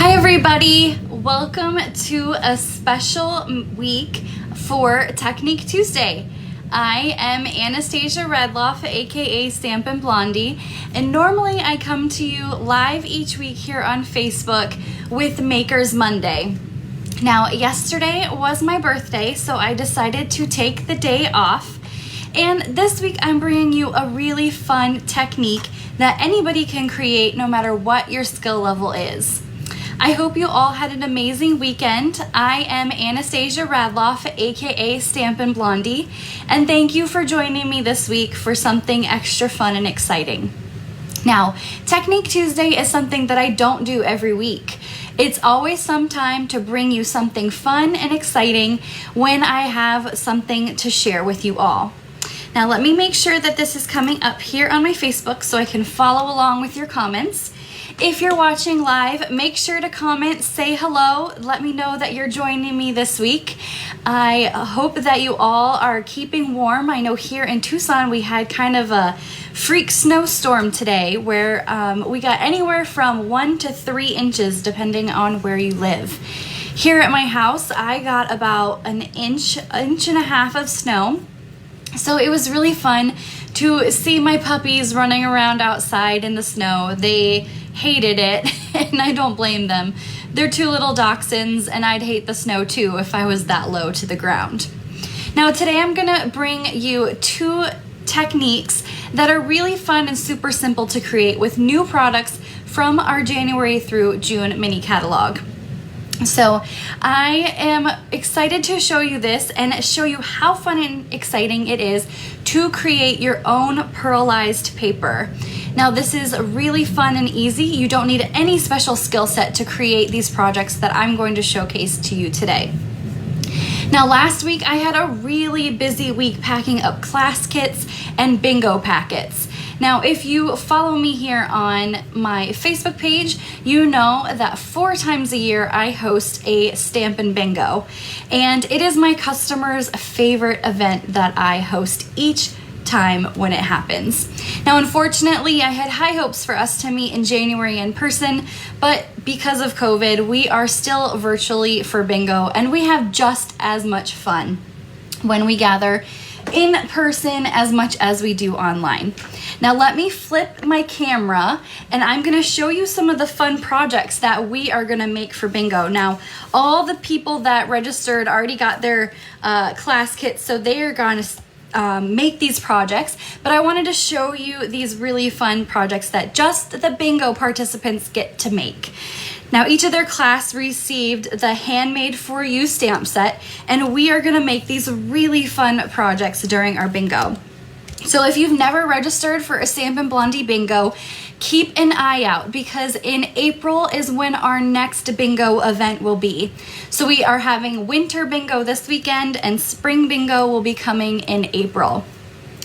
Hi everybody, welcome to a special week for Technique Tuesday. I am Anastasia Redloff, aka Stampin' Blondie, and normally I come to you live each week here on Facebook with Makers Monday. Now, yesterday was my birthday, so I decided to take the day off, and this week I'm bringing you a really fun technique that anybody can create no matter what your skill level is. I hope you all had an amazing weekend. I am Anastasia Radloff, aka Stampin' Blondie, and thank you for joining me this week for something extra fun and exciting. Now, Technique Tuesday is something that I don't do every week. It's always some time to bring you something fun and exciting when I have something to share with you all. Now, let me make sure that this is coming up here on my Facebook so I can follow along with your comments. If you're watching live, make sure to comment, say hello, let me know that you're joining me this week. I hope that you all are keeping warm. I know here in Tucson we had kind of a freak snowstorm today where we got anywhere from 1 to 3 inches depending on where you live. Here at my house, I got about an inch and a half of snow. So it was really fun to see my puppies running around outside in the snow. They hated it, and I don't blame them. They're 2 little dachshunds, and I'd hate the snow too if I was that low to the ground. Now today I'm gonna bring you 2 techniques that are really fun and super simple to create with new products from our January through June mini catalog. So I am excited to show you this and show you how fun and exciting it is to create your own pearlized paper. Now this is really fun and easy. You don't need any special skill set to create these projects that I'm going to showcase to you today. Now last week I had a really busy week packing up class kits and bingo packets. Now, if you follow me here on my Facebook page, you know that 4 times a year I host a Stampin' Bingo, and it is my customers' favorite event that I host each time when it happens. Now, unfortunately, I had high hopes for us to meet in January in person, but because of COVID, we are still virtually for bingo, and we have just as much fun when we gather in person as much as we do online. Now let me flip my camera and I'm gonna show you some of the fun projects that we are gonna make for bingo. Now, all the people that registered already got their class kits, so they are gonna make these projects, but I wanted to show you these really fun projects that just the bingo participants get to make. Now, each of their class received the Handmade For You stamp set, and we are gonna make these really fun projects during our bingo. So if you've never registered for a Stampin' Blondie bingo, keep an eye out because in April is when our next bingo event will be. So we are having winter bingo this weekend and spring bingo will be coming in April.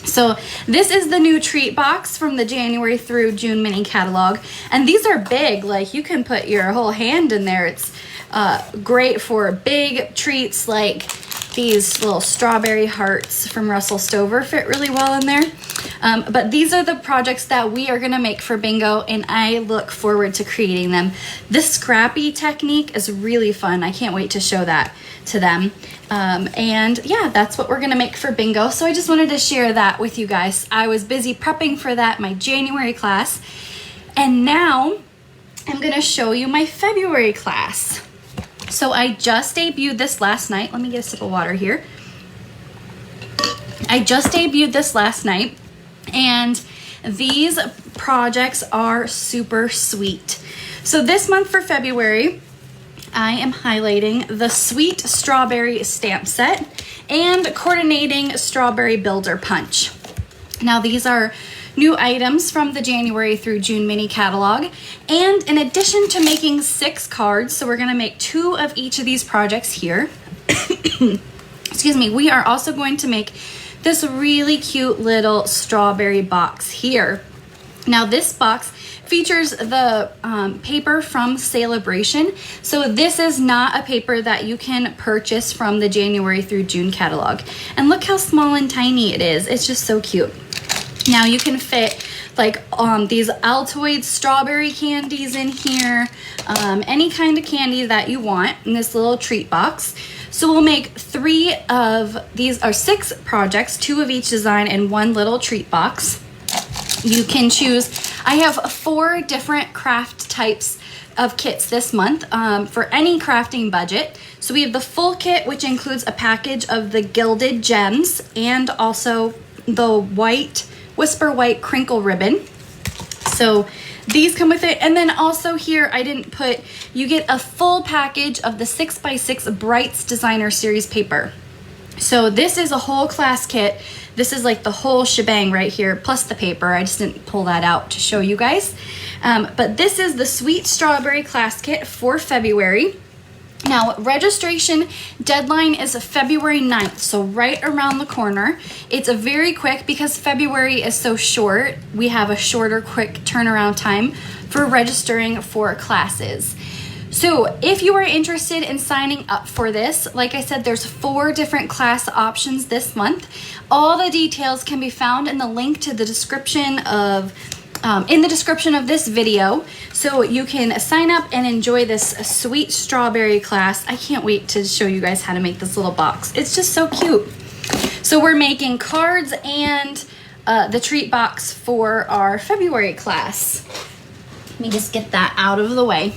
So this is the new treat box from the January through June mini catalog, and these are big, like you can put your whole hand in there. It's great for big treats like these little strawberry hearts from Russell Stover fit really well in there. But these are the projects that we are gonna make for bingo, and I look forward to creating them. This scrappy technique is really fun. I can't wait to show that to them. And yeah, that's what we're gonna make for bingo. So I just wanted to share that with you guys. I was busy prepping for that, my January class. And now I'm gonna show you my February class. So I just debuted this last night. Let me get a sip of water here. I just debuted this last night, and these projects are super sweet. So this month for February, I am highlighting the Sweet Strawberry Stamp Set and Coordinating Strawberry Builder Punch. Now these are new items from the January through June mini catalog, and in addition to making 6 cards, so we're gonna make 2 of each of these projects here, excuse me, we are also going to make this really cute little strawberry box here. Now this box features the paper from Celebration. So this is not a paper that you can purchase from the January through June catalog. And look how small and tiny it is. It's just so cute. Now you can fit like these Altoid strawberry candies in here, any kind of candy that you want in this little treat box. So we'll make 3 of these, or 6 projects, 2 of each design in one little treat box. You can choose, I have 4 different craft types of kits this month for any crafting budget. So we have the full kit, which includes a package of the gilded gems and also the white, whisper white crinkle ribbon. So these come with it. And then also here, I didn't put, you get a full package of the 6x6 Brights Designer Series paper. So this is a whole class kit. This is like the whole shebang right here, plus the paper. I just didn't pull that out to show you guys. But this is the Sweet Strawberry class kit for February. Now, registration deadline is February 9th, so right around the corner. It's a very quick, because February is so short, we have a shorter, quick turnaround time for registering for classes. So if you are interested in signing up for this, like I said, there's 4 different class options this month. All the details can be found in the link to the description of in the description of this video, so you can sign up and enjoy this sweet strawberry class. I can't wait to show you guys how to make this little box. It's just so cute. So we're making cards and the treat box for our February class. Let me just get that out of the way.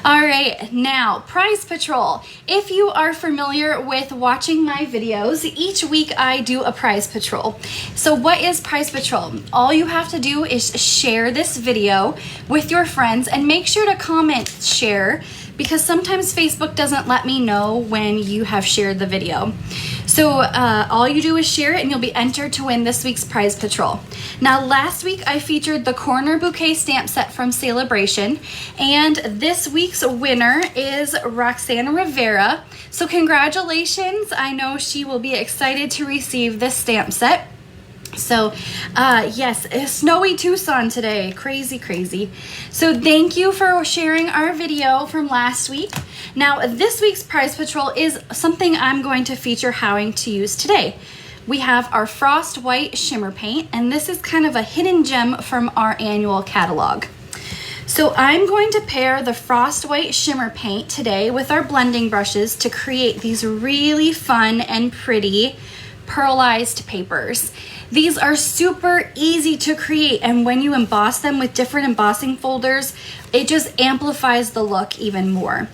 All right, now Prize Patrol. If you are familiar with watching my videos, each week I do a Prize Patrol. So what is Prize Patrol? All you have to do is share this video with your friends, and make sure to comment share, because sometimes Facebook doesn't let me know when you have shared the video. So all you do is share it and you'll be entered to win this week's Prize Patrol. Now, last week I featured the Corner Bouquet stamp set from Celebration, and this week's winner is Roxana Rivera. So congratulations. I know she will be excited to receive this stamp set. So yes, a snowy Tucson today. Crazy, crazy. So thank you for sharing our video from last week. Now this week's Prize Patrol is something I'm going to feature howing to use today. We have our Frost White Shimmer Paint, and this is kind of a hidden gem from our annual catalog. So I'm going to pair the Frost White Shimmer Paint today with our blending brushes to create these really fun and pretty pearlized papers. These are super easy to create, and when you emboss them with different embossing folders, it just amplifies the look even more.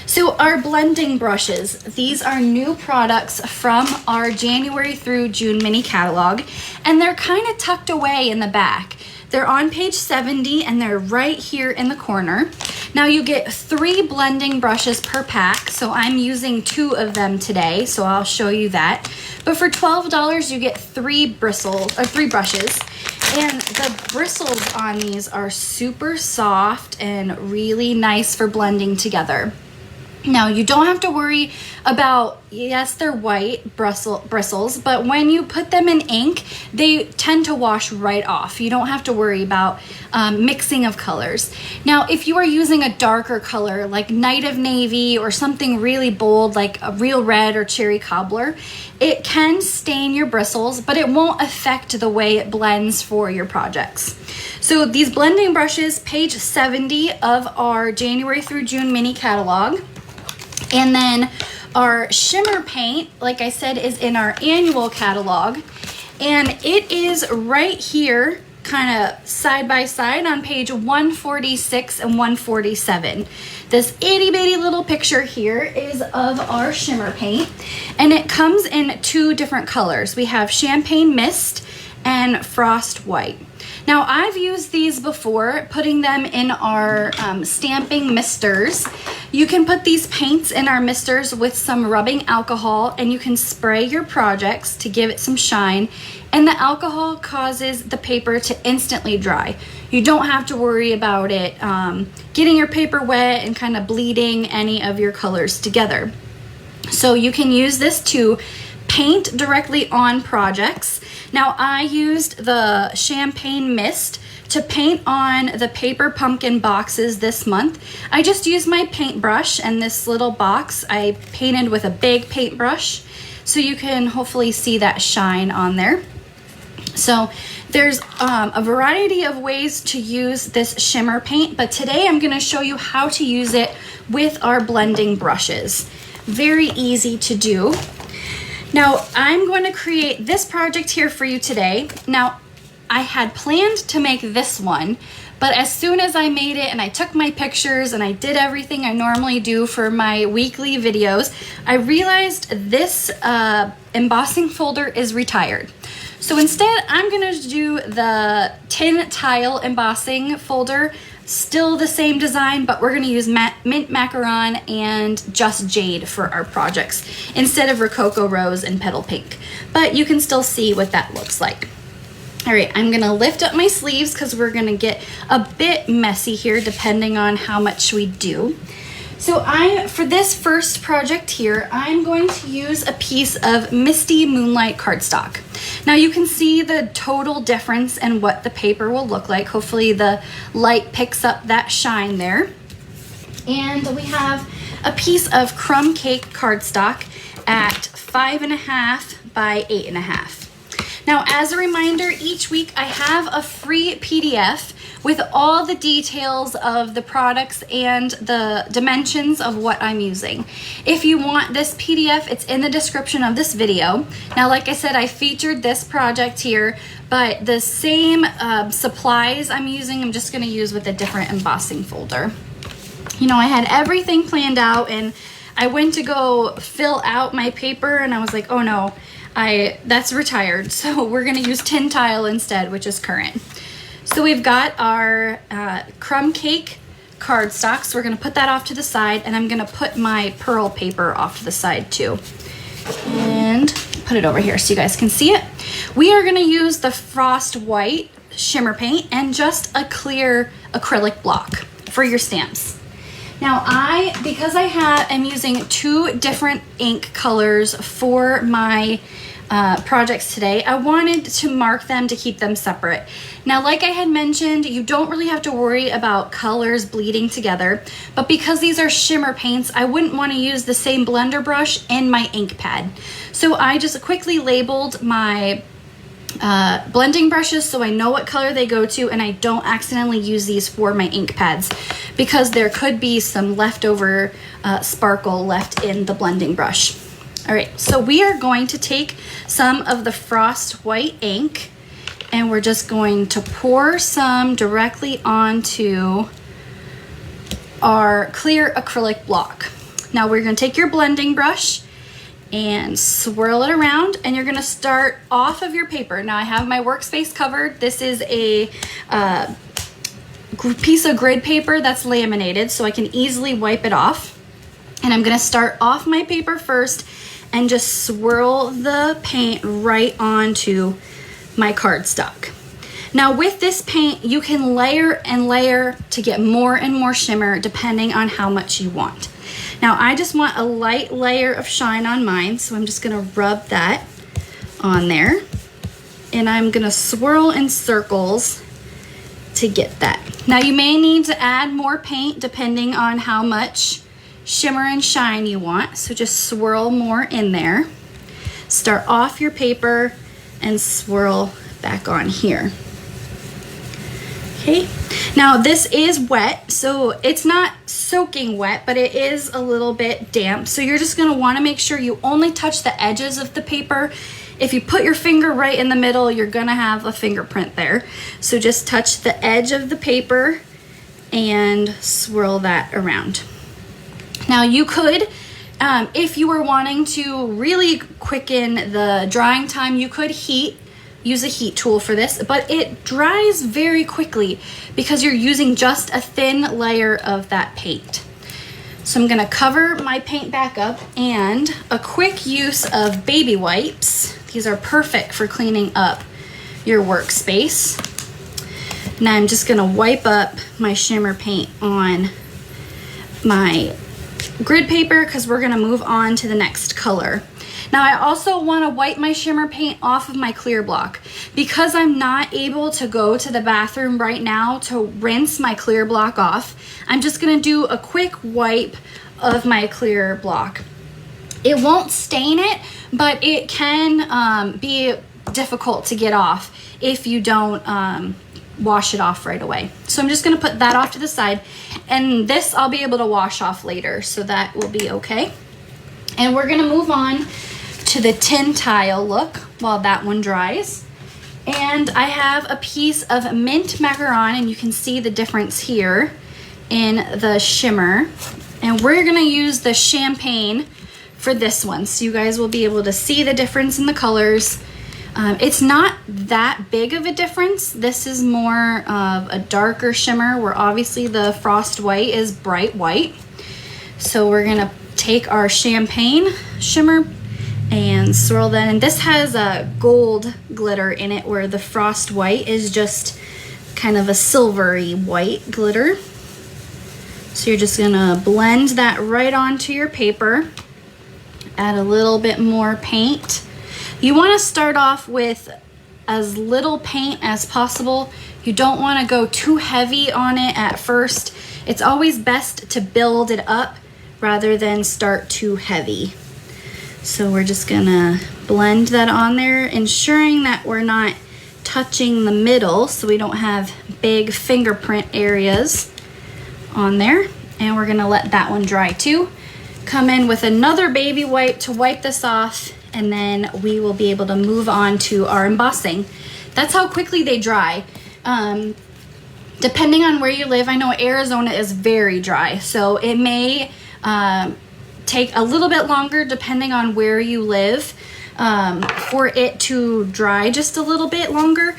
So our blending brushes, these are new products from our January through June mini catalog, and they're kind of tucked away in the back. They're on page 70 and they're right here in the corner. Now you get 3 blending brushes per pack, so I'm using 2 of them today, so I'll show you that. But for $12 you get 3 bristles, or 3 brushes, and the bristles on these are super soft and really nice for blending together. Now you don't have to worry about, yes, they're white bristles, but when you put them in ink, they tend to wash right off. You don't have to worry about mixing of colors. Now, if you are using a darker color like Night of Navy or something really bold like a Real Red or Cherry Cobbler, it can stain your bristles, but it won't affect the way it blends for your projects. So these blending brushes, page 70 of our January through June mini catalog. And then our shimmer paint, like I said, is in our annual catalog, and it is right here, kind of side by side on page 146 and 147. This itty bitty little picture here is of our shimmer paint, and it comes in 2 different colors. We have Champagne Mist and Frost White. Now I've used these before, putting them in our stamping misters. You can put these paints in our misters with some rubbing alcohol, and you can spray your projects to give it some shine, and the alcohol causes the paper to instantly dry. You don't have to worry about it getting your paper wet and kind of bleeding any of your colors together. So you can use this to paint directly on projects. Now I used the Champagne Mist to paint on the paper pumpkin boxes this month. I just used my paintbrush, and this little box I painted with a big paintbrush, so you can hopefully see that shine on there. So There's a variety of ways to use this shimmer paint, but today I'm going to show you how to use it with our blending brushes. Very easy to do. Now I'm going to create this project here for you today. Now I had planned to make this one, but as soon as I made it and I took my pictures and I did everything I normally do for my weekly videos, I realized this embossing folder is retired. So instead, I'm gonna do the tin tile embossing folder, still the same design, but we're gonna use mint macaron and just jade for our projects instead of rococo rose and petal pink. But you can still see what that looks like. All right, I'm gonna lift up my sleeves because we're gonna get a bit messy here depending on how much we do. So for this first project here, I'm going to use a piece of Misty Moonlight cardstock. Now you can see the total difference in what the paper will look like. Hopefully the light picks up that shine there. And we have a piece of crumb cake cardstock at 5.5 by 8.5. Now, as a reminder, each week I have a free PDF with all the details of the products and the dimensions of what I'm using. If you want this PDF, it's in the description of this video. Now, like I said, I featured this project here, but the same supplies I'm using, I'm just gonna use with a different embossing folder. You know, I had everything planned out and I went to go fill out my paper and I was like, oh no, that's retired. So we're gonna use tin tile instead, which is current. So we've got our crumb cake cardstock. So we're gonna put that off to the side and I'm gonna put my pearl paper off to the side too. And put it over here so you guys can see it. We are gonna use the Frost White shimmer paint and just a clear acrylic block for your stamps. Now because I'm using two different ink colors for my projects today, I wanted to mark them to keep them separate. Now, like I had mentioned, you don't really have to worry about colors bleeding together, but because these are shimmer paints, I wouldn't want to use the same blender brush and my ink pad. So I just quickly labeled my blending brushes so I know what color they go to and I don't accidentally use these for my ink pads because there could be some leftover sparkle left in the blending brush. All right, so we are going to take some of the Frost White ink and we're just going to pour some directly onto our clear acrylic block. Now we're going to take your blending brush and swirl it around and you're gonna start off of your paper. Now I have my workspace covered. This is a piece of grid paper that's laminated so I can easily wipe it off. And I'm gonna start off my paper first and just swirl the paint right onto my cardstock. Now with this paint, you can layer and layer to get more and more shimmer depending on how much you want. Now I just want a light layer of shine on mine, so I'm just gonna rub that on there. And I'm gonna swirl in circles to get that. Now you may need to add more paint depending on how much shimmer and shine you want, so just swirl more in there. Start off your paper and swirl back on here. Okay, now this is wet, so it's not soaking wet, but it is a little bit damp. So you're just gonna wanna make sure you only touch the edges of the paper. If you put your finger right in the middle, you're gonna have a fingerprint there. So just touch the edge of the paper and swirl that around. Now you could, if you were wanting to really quicken the drying time, you could use a heat tool for this, but it dries very quickly because you're using just a thin layer of that paint. So I'm gonna cover my paint back up and a quick use of baby wipes. These are perfect for cleaning up your workspace. Now I'm just gonna wipe up my shimmer paint on my grid paper because we're gonna move on to the next color. Now I also want to wipe my shimmer paint off of my clear block. Because I'm not able to go to the bathroom right now to rinse my clear block off, I'm just going to do a quick wipe of my clear block. It won't stain it, but it can be difficult to get off if you don't wash it off right away. So I'm just gonna put that off to the side, and this I'll be able to wash off later, so that will be okay. And we're gonna move on to the tin tile look while that one dries. And I have a piece of mint macaron, and you can see the difference here in the shimmer. And we're gonna use the champagne for this one, so you guys will be able to see the difference in the colors. It's not that big of a difference. This is more of a darker shimmer, where obviously the frost white is bright white. So we're gonna take our champagne shimmer and swirl that, and this has a gold glitter in it, where the frost white is just kind of a silvery white glitter. So you're just gonna blend that right onto your paper. Add a little bit more paint. You want to start off with as little paint as possible. You don't want to go too heavy on it at first. It's always best to build it up rather than start too heavy. So we're just gonna blend that on there, ensuring that we're not touching the middle so we don't have big fingerprint areas on there. And we're gonna let that one dry too. Come in with another baby wipe to wipe this off, and then we will be able to move on to our embossing. That's how quickly they dry. Depending on where you live, I know Arizona is very dry, so it may take a little bit longer depending on where you live for it to dry just a little bit longer.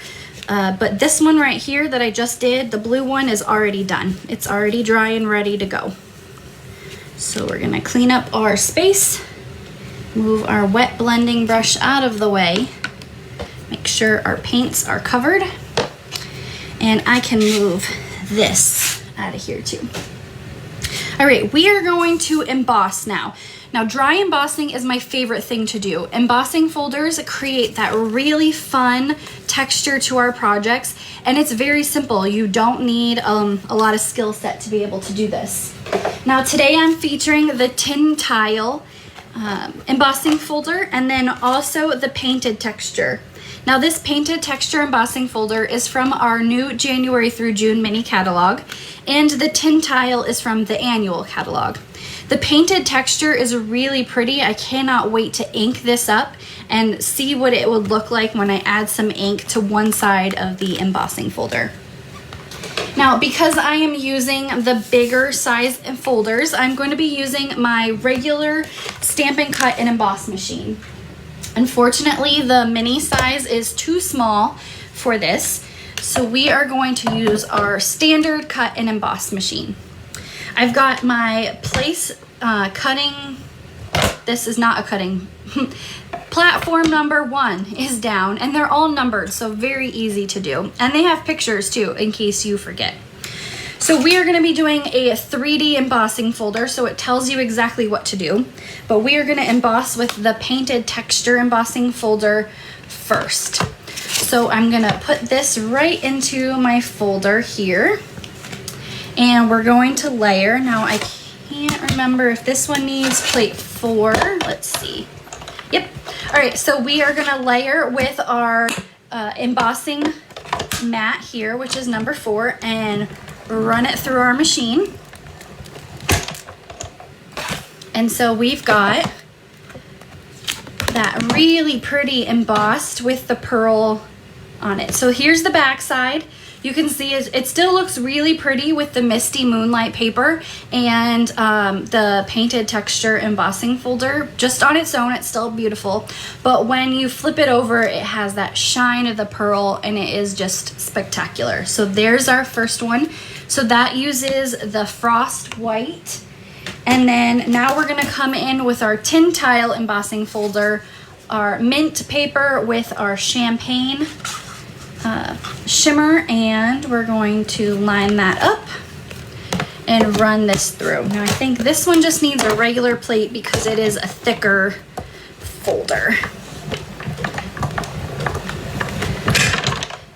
But this one right here that I just did, the blue one, is already done. It's already dry and ready to go. So we're gonna clean up our space, move our wet blending brush out of the way, make sure our paints are covered, and I can move this out of here too. All right, we are going to emboss now. Now, dry embossing is my favorite thing to do. Embossing folders create that really fun texture to our projects, and it's very simple. You don't need a lot of skill set to be able to do this. Now, today I'm featuring the tin tile embossing folder, and then also the painted texture. Now, this painted texture embossing folder is from our new January through June mini catalog, and the tin tile is from the annual catalog. The painted texture is really pretty. I cannot wait to ink this up and see what it would look like when I add some ink to one side of the embossing folder. Now, because I am using the bigger size folders, I'm going to be using my regular Stampin' Cut and Emboss machine. Unfortunately, the mini size is too small for this, so we are going to use our standard cut and emboss machine. I've got my place cutting, this is not a cutting, platform number 1 is down, and they're all numbered, so very easy to do. And they have pictures too, in case you forget. So we are gonna be doing a 3D embossing folder, so it tells you exactly what to do. But we are gonna emboss with the painted texture embossing folder first. So I'm gonna put this right into my folder here. And we're going to layer. Now, I can't remember if this one needs plate 4. Let's see. Yep. All right, so we are gonna layer with our embossing mat here, which is number 4, and run it through our machine. And so we've got that really pretty embossed with the pearl on it. So here's the back side. You can see it still looks really pretty with the misty moonlight paper and the painted texture embossing folder. Just on its own, it's still beautiful. But when you flip it over, it has that shine of the pearl, and it is just spectacular. So there's our first one. So that uses the frost white. And then now we're gonna come in with our tin tile embossing folder, our mint paper with our champagne shimmer, and we're going to line that up and run this through. Now I think this one just needs a regular plate because it is a thicker folder.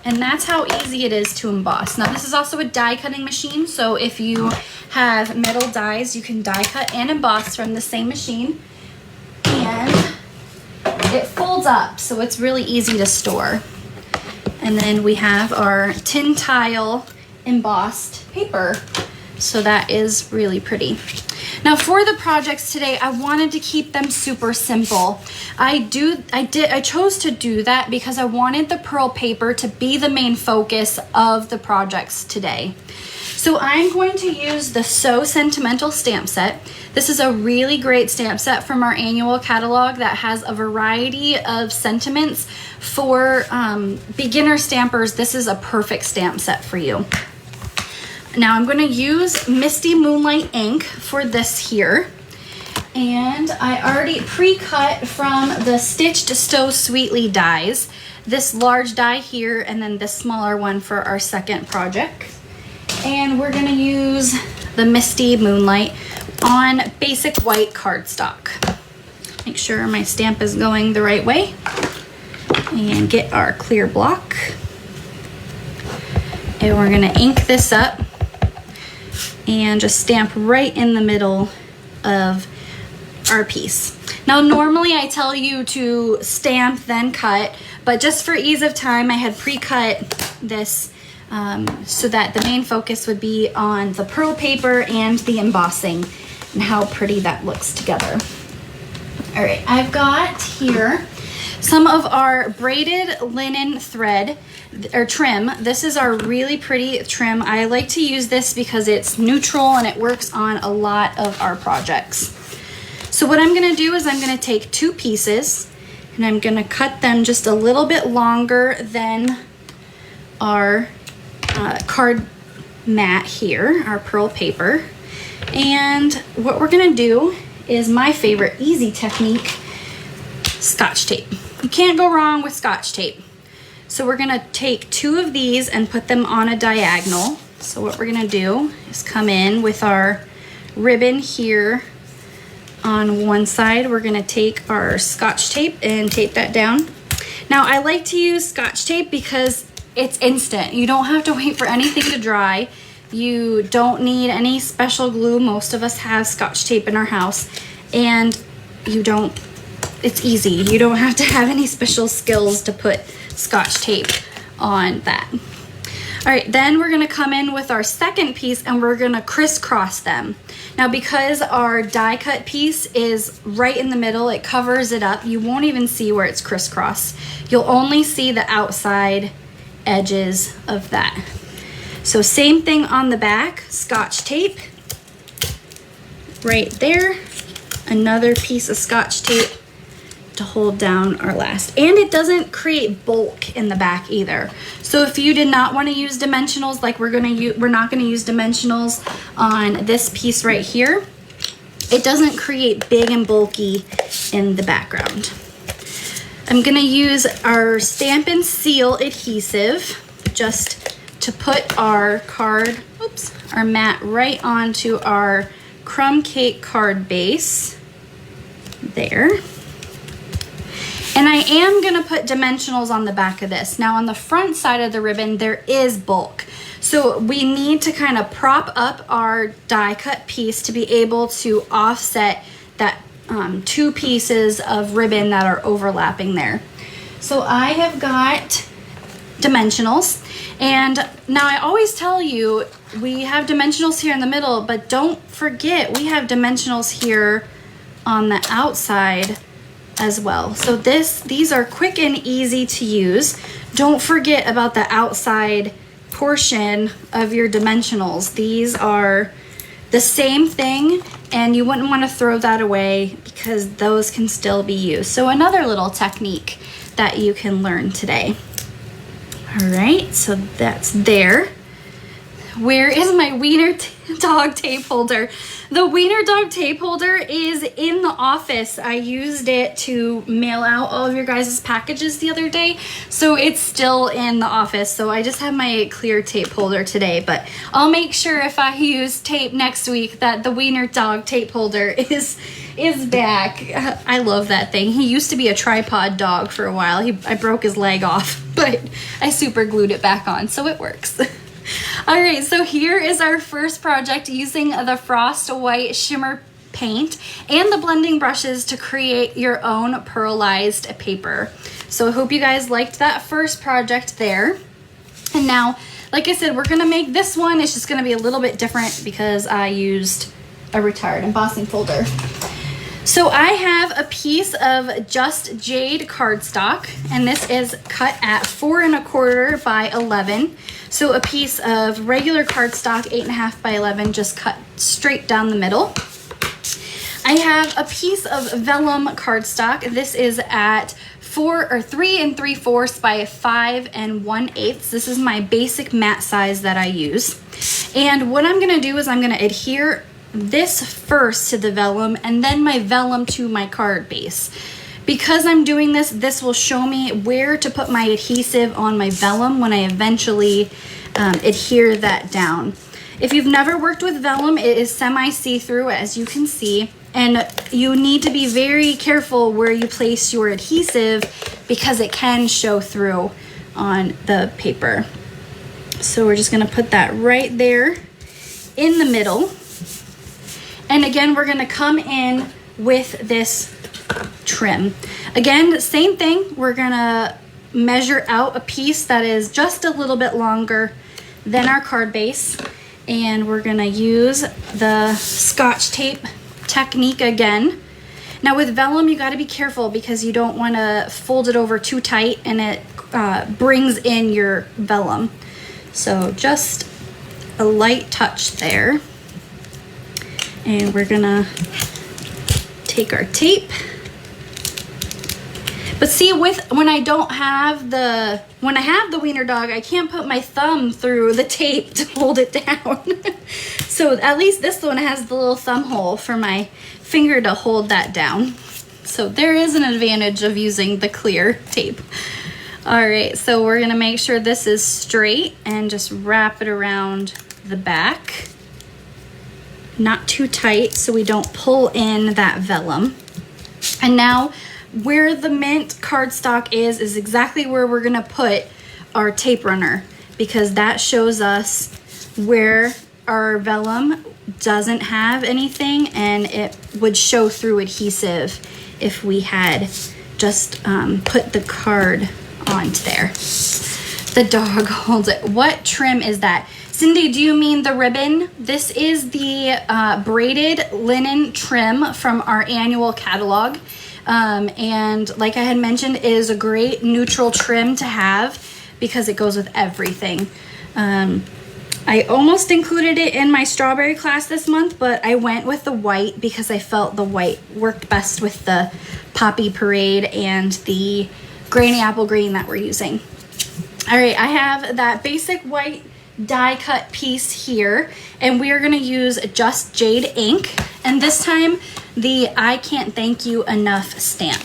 And that's how easy it is to emboss. Now this is also a die cutting machine, so if you have metal dies, you can die cut and emboss from the same machine. And it folds up, so it's really easy to store. And then we have our tin tile embossed paper. So that is really pretty. Now for the projects today, I wanted to keep them super simple. I chose to do that because I wanted the pearl paper to be the main focus of the projects today. So I'm going to use the So Sentimental stamp set. This is a really great stamp set from our annual catalog that has a variety of sentiments. For beginner stampers, this is a perfect stamp set for you. Now I'm going to use Misty Moonlight ink for this here. And I already pre-cut from the Stitched So Sweetly dies. This large die here and then this smaller one for our second project. And we're going to use the Misty Moonlight on basic white cardstock. Make sure my stamp is going the right way. And get our clear block. And we're going to ink this up and just stamp right in the middle of our piece. Now normally I tell you to stamp then cut, but just for ease of time I had pre-cut this so that the main focus would be on the pearl paper and the embossing and how pretty that looks together. All right, I've got here some of our braided linen thread or trim. This is our really pretty trim. I like to use this because it's neutral and it works on a lot of our projects. So what I'm going to do is I'm going to take two pieces and I'm going to cut them just a little bit longer than our card mat here, our pearl paper. And what we're going to do is my favorite easy technique, Scotch tape. You can't go wrong with Scotch tape. So we're gonna take two of these and put them on a diagonal. So what we're gonna do is come in with our ribbon here on one side. We're gonna take our Scotch tape and tape that down. Now I like to use Scotch tape because it's instant. You don't have to wait for anything to dry. You don't need any special glue. Most of us have Scotch tape in our house, and it's easy. You don't have to have any special skills to put Scotch tape on that. All right, then we're gonna come in with our second piece and we're gonna crisscross them. Now because our die cut piece is right in the middle, it covers it up. You won't even see where it's crisscrossed. You'll only see the outside edges of that. So same thing on the back, Scotch tape right there. Another piece of Scotch tape to hold down our last. And it doesn't create bulk in the back either. So if you did not want to use dimensionals, like we're not going to use dimensionals on this piece right here, it doesn't create big and bulky in the background. I'm going to use our Stampin' Seal adhesive just to put our our mat right onto our crumb cake card base there. And I am gonna put dimensionals on the back of this. Now on the front side of the ribbon, there is bulk. So we need to kind of prop up our die cut piece to be able to offset that two pieces of ribbon that are overlapping there. So I have got dimensionals. And now I always tell you, we have dimensionals here in the middle, but don't forget we have dimensionals here on the outside as well. So these are quick and easy to use. Don't forget about the outside portion of your dimensionals. These are the same thing and you wouldn't want to throw that away because those can still be used. So another little technique that you can learn today. All right, so that's there. Where is my Wiener Dog tape holder? The Wiener Dog tape holder is in the office. I used it to mail out all of your guys' packages the other day, so it's still in the office. So I just have my clear tape holder today, but I'll make sure if I use tape next week that the Wiener Dog tape holder is back. I love that thing. He used to be a tripod dog for a while. I broke his leg off, but I super glued it back on, so it works. All right, so here is our first project using the Frost White Shimmer paint and the blending brushes to create your own pearlized paper. So I hope you guys liked that first project there. And now, like I said, we're gonna make this one. It's just gonna be a little bit different because I used a retired embossing folder. So I have a piece of Just Jade cardstock, and this is cut at 4 1/4 by 11. So a piece of regular cardstock, 8 1/2 by 11, just cut straight down the middle. I have a piece of vellum cardstock. This is at 3 3/4 by 5 1/8. This is my basic mat size that I use. And what I'm gonna do is I'm gonna adhere this first to the vellum and then my vellum to my card base. Because I'm doing this, this will show me where to put my adhesive on my vellum when I eventually adhere that down. If you've never worked with vellum, it is semi-see-through, as you can see, and you need to be very careful where you place your adhesive because it can show through on the paper. So we're just gonna put that right there in the middle. And again, we're gonna come in with this trim. Again, same thing, we're gonna measure out a piece that is just a little bit longer than our card base. And we're gonna use the Scotch tape technique again. Now with vellum, you gotta be careful because you don't wanna fold it over too tight and it brings in your vellum. So just a light touch there. And we're gonna take our tape. But see, when I have the wiener dog, I can't put my thumb through the tape to hold it down. So at least this one has the little thumb hole for my finger to hold that down. So there is an advantage of using the clear tape. All right, so we're gonna make sure this is straight and just wrap it around the back. Not too tight so we don't pull in that vellum. And now where the mint cardstock is exactly where we're gonna put our tape runner, because that shows us where our vellum doesn't have anything and it would show through adhesive if we had just put the card onto there. The dog holds it. What trim is that? Cindy, do you mean the ribbon? This is the braided linen trim from our annual catalog. And like I had mentioned, it is a great neutral trim to have because it goes with everything. I almost included it in my strawberry class this month, but I went with the white because I felt the white worked best with the Poppy Parade and the Granny Apple Green that we're using. All right, I have that basic white die cut piece here, and we are going to use Just Jade ink, and this time the I Can't Thank You Enough stamp.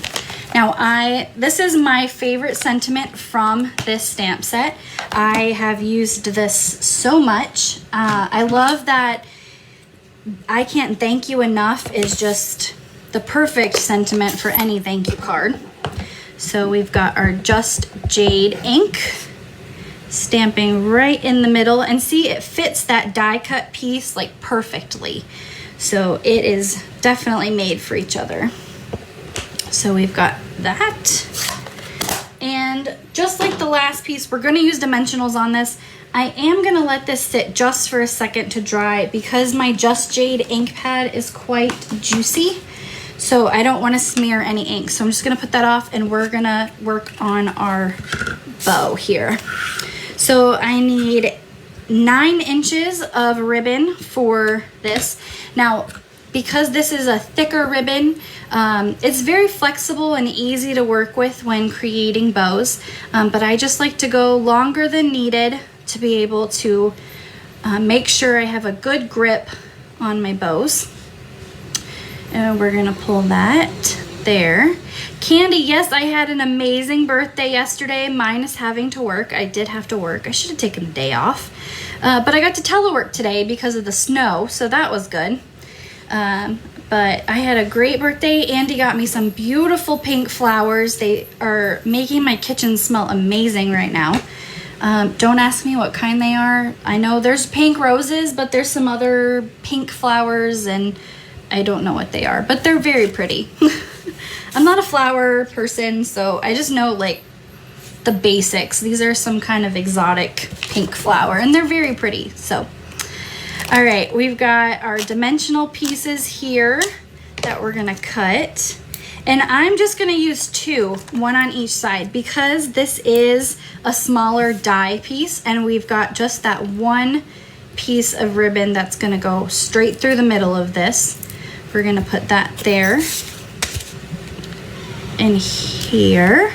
Now this is my favorite sentiment from this stamp set. I have used this so much. I love that I Can't Thank You Enough is just the perfect sentiment for any thank you card. So we've got our Just Jade ink stamping right in the middle, and see, it fits that die cut piece like perfectly. So it is definitely made for each other. So we've got that. And just like the last piece, we're gonna use dimensionals on this. I am gonna let this sit just for a second to dry because my Just Jade ink pad is quite juicy. So I don't wanna smear any ink. So I'm just gonna put that off and we're gonna work on our bow here. So I need 9 inches of ribbon for this. Now, because this is a thicker ribbon, it's very flexible and easy to work with when creating bows, but I just like to go longer than needed to be able to make sure I have a good grip on my bows. And we're gonna pull that there. Candy, yes, I had an amazing birthday yesterday, minus having to work. I did have to work. I should have taken the day off. But I got to telework today because of the snow, so that was good. But I had a great birthday. Andy got me some beautiful pink flowers. They are making my kitchen smell amazing right now. Don't ask me what kind they are. I know there's pink roses, but there's some other pink flowers, and I don't know what they are, but they're very pretty. I'm not a flower person, so I just know like the basics. These are some kind of exotic pink flower, and they're very pretty. So, all right, we've got our dimensional pieces here that we're gonna cut. And I'm just gonna use 2, 1 on each side, because this is a smaller die piece and we've got just that 1 piece of ribbon that's gonna go straight through the middle of this. We're gonna put that there and here.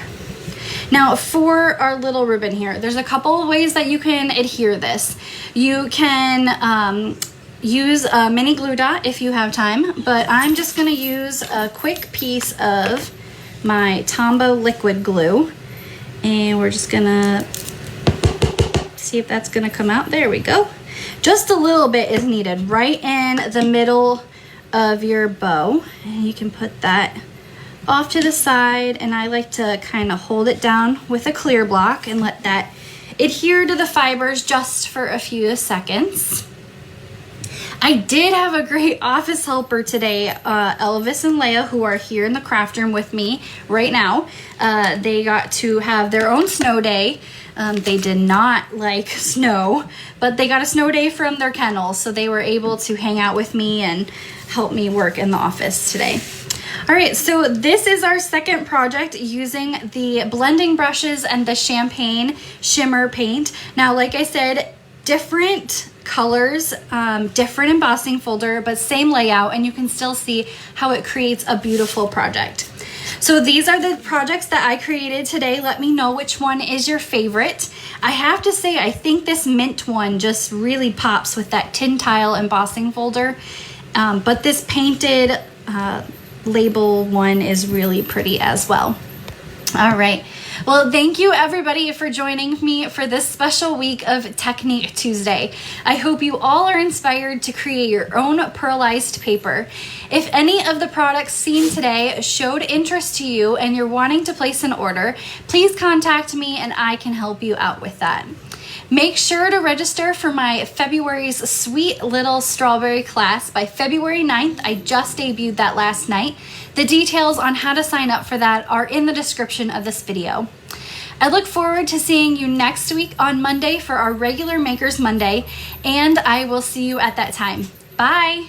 Now for our little ribbon here, there's a couple of ways that you can adhere this. You can use a mini glue dot if you have time, but I'm just gonna use a quick piece of my Tombow liquid glue, and we're just gonna see if that's gonna come out. There we go. Just a little bit is needed right in the middle of your bow, and you can put that off to the side, and I like to kind of hold it down with a clear block and let that adhere to the fibers just for a few seconds. I did have a great office helper today, Elvis and Leia, who are here in the craft room with me right now. They got to have their own snow day. They did not like snow, but they got a snow day from their kennel, so they were able to hang out with me and help me work in the office today. All right, so this is our second project using the blending brushes and the champagne shimmer paint. Now, like I said, different colors, different embossing folder, but same layout, and you can still see how it creates a beautiful project. So these are the projects that I created today. Let me know which one is your favorite. I have to say, I think this mint one just really pops with that tin tile embossing folder, but this painted label one is really pretty as well. All right. Well, thank you everybody for joining me for this special week of Technique Tuesday. I hope you all are inspired to create your own pearlized paper. If any of the products seen today showed interest to you and you're wanting to place an order, please contact me and I can help you out with that. Make sure to register for my February's Sweet Little Strawberry class by February 9th. I just debuted that last night. The details on how to sign up for that are in the description of this video. I look forward to seeing you next week on Monday for our regular Makers Monday, and I will see you at that time. Bye!